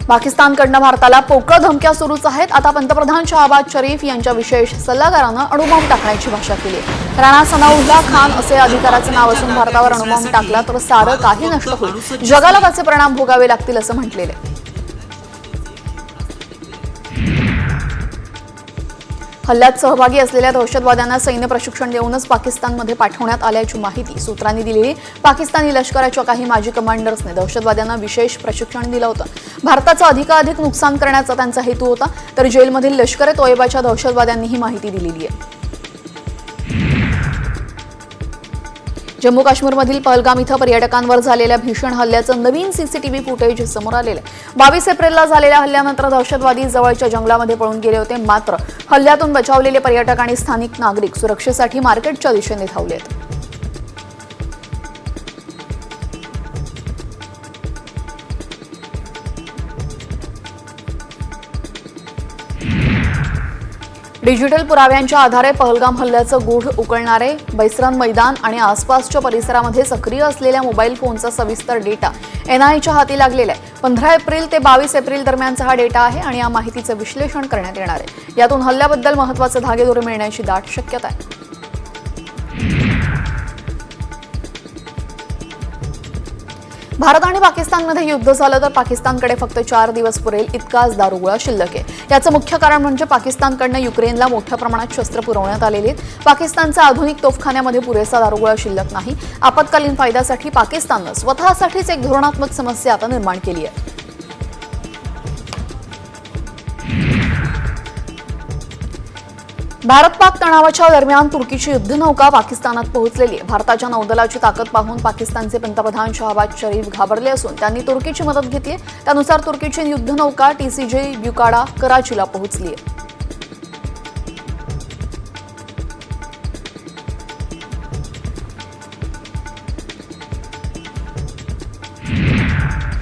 पाकिस्तानकडनं भारताला पोकळ धमक्या सुरूच आहेत। आता पंतप्रधान शहबाज शरीफ यांच्या विशेष सल्लागारानं अणुबॉम्ब टाकण्याची भाषा केली। राणा सनाउल्लाह खान असे अधिकाराचं नाव असून भारतावर अणुबॉम्ब टाकला तर सारं काही नष्ट होईल, जगाला त्याचे परिणाम भोगावे लागतील असं म्हटलेलं आहे। हल्ल्यात सहभागी असलेल्या दहशतवाद्यांना सैन्य प्रशिक्षण देऊनच पाकिस्तानमध्ये पाठवण्यात आल्याची माहिती सूत्रांनी दिली। पाकिस्तानी लष्कराच्या काही माजी कमांडर्सने दहशतवाद्यांना विशेष प्रशिक्षण दिलं होतं। भारताचं अधिकाधिक नुकसान करण्याचा त्यांचा हेतू होता, तर जेलमधील लष्कर-ए-तोयबाच्या दहशतवाद्यांनी ही माहिती दिलेली आहे। जम्मू काश्मीरमधील पहलगाम इथं पर्यटकांवर झालेल्या भीषण हल्ल्याचं नवीन सीसीटीव्ही फुटेज समोर आलेलं आहे। 22 एप्रिलला झालेल्या हल्ल्यानंतर दहशतवादी जवळच्या जंगलामध्ये पळून गेले होते, मात्र हल्ल्यातून बचावलेले पर्यटक आणि स्थानिक नागरिक सुरक्षेसाठी मार्केटच्या दिशेने धावले आहेत। डिजिटल पुराव्यांच्या आधारे पहलगाम हल्ल्याचं गूढ उकळणारे बैसरन मैदान आणि आसपासच्या परिसरामध्ये सक्रिय असलेल्या मोबाईल फोनचा सविस्तर डेटा एनआयच्या हाती लागलेला आहे। 15 एप्रिल ते 22 एप्रिल दरम्यानचा हा डेटा आहे आणि या माहितीचं विश्लेषण करण्यात येणार आहे। यातून हल्ल्याबद्दल महत्त्वाचे धागेदोरे मिळण्याची दाट शक्यता आहे। भारत आणि पाकिस्तानमध्ये युद्ध झालं तर पाकिस्तानकडे फक्त 4 दिवस पुरेल इतकाच दारुगोळा शिल्लक आहे। याचं मुख्य कारण म्हणजे पाकिस्तानकडनं युक्रेनला मोठ्या प्रमाणात शस्त्र पुरवण्यात आलेली आहेत। पाकिस्तानचा आधुनिक तोफखान्यामध्ये पुरेसा दारुगोळा शिल्लक नाही। आपत्कालीन फायद्यासाठी पाकिस्ताननं स्वतःसाठीच एक धोरणात्मक समस्या आता निर्माण केली आहे। भारत-पाक तणावाच्या दरम्यान तुर्कीची युद्धनौका पाकिस्तानात पोहोचलेली आहे। भारताच्या नौदलाची ताकद पाहून पाकिस्तानचे पंतप्रधान शहबाज शरीफ घाबरले असून त्यांनी तुर्कीची मदत घेतली। त्यानुसार तुर्कीची युद्धनौका TCJ ब्युकाडा कराचीला पोहोचली आहे।